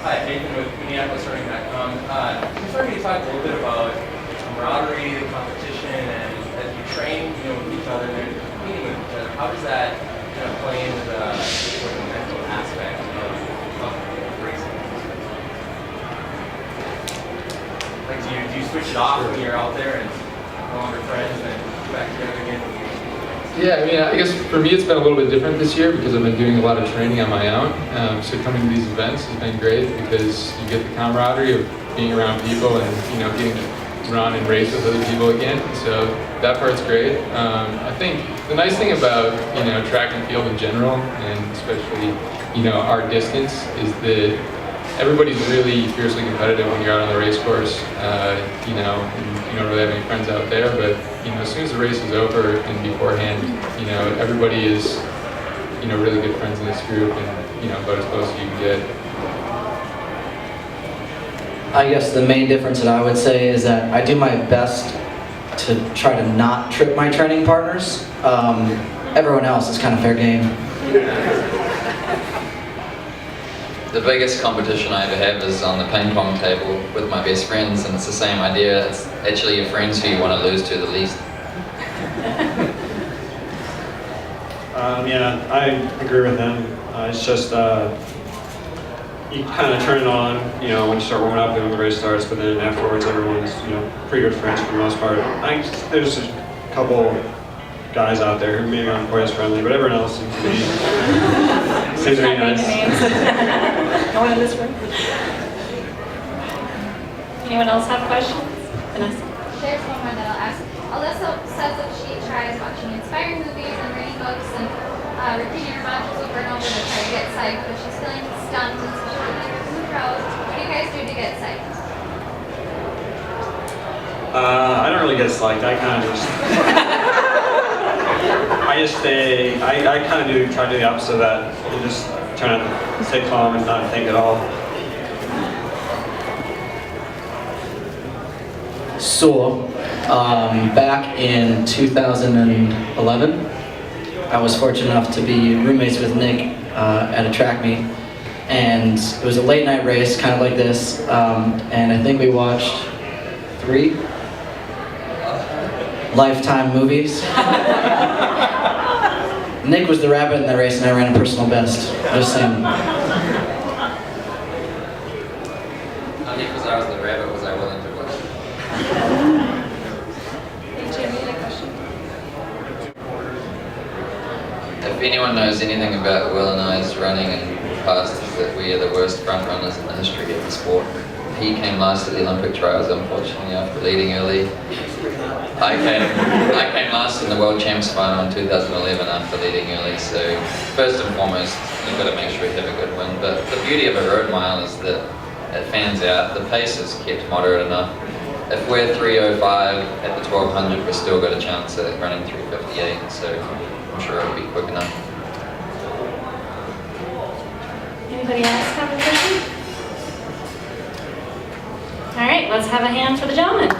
Hi, Nathan with MinneapolisRunning.com. Can you start me to talk a little bit about camaraderie, the competition, and as you train, with each other and competing with each other, how does that kind of play into the sort of mental aspect of racing? Like, do you switch it off when you're out there and no longer friends and get back together again? Yeah, I mean, I guess for me it's been a little bit different this year because I've been doing a lot of training on my own. So coming to these events has been great because you get the camaraderie of being around people and getting to run and race with other people again. So that part's great. I think the nice thing about track and field in general, and especially our distance, is that everybody's really fiercely competitive when you're out on the race course. You don't really have any friends out there, but as soon as the race is over and beforehand, everybody is really good friends in this group, and about as close as you can get. I guess the main difference that I would say is that I do my best to try to not trip my training partners. Everyone else is kind of fair game. The biggest competition I ever have is on the ping pong table with my best friends, and it's the same idea. It's actually your friends who you want to lose to the least. Yeah, I agree with him. It's just you kind of turn it on, when you start warming up and when the race starts, but then afterwards everyone's pretty good friends for the most part. I think there's a couple guys out there who maybe aren't quite as friendly, but everyone else seems to be nice. No one in this room? Anyone else have questions? Vanessa? There's one more that I'll ask. Alyssa says that she tries watching inspiring movies and reading books and repeating her mantras over and over to try to get psyched, but she's feeling stunned and so she's in the crowd. What do you guys do to get psyched? I don't really get psyched. I kind of just... I kind of try to do the opposite of that. You just try to stay calm and not think at all. So, back in 2011, I was fortunate enough to be roommates with Nick at a track meet. And it was a late night race, kind of like this. And I think we watched 3 Lifetime movies. Nick was the rabbit in the race and I ran a personal best. Just saying. Only because I was the rabbit was I willing to watch. Hey, Jimmy, any question? If anyone knows anything about Will and I's running in the past, is that we are the worst front runners in the history of the sport. He came last at the Olympic trials, unfortunately, after leading early. I came last in the World Champs final in 2011 after leading early, so first and foremost, you've got to make sure you have a good win. But the beauty of a road mile is that it fans out. The pace is kept moderate enough. If we're 3:05 at the 1200, we've still got a chance at running 3:58, so I'm sure it'll be quick enough. Anybody else have a question? All right, let's have a hand for the gentleman.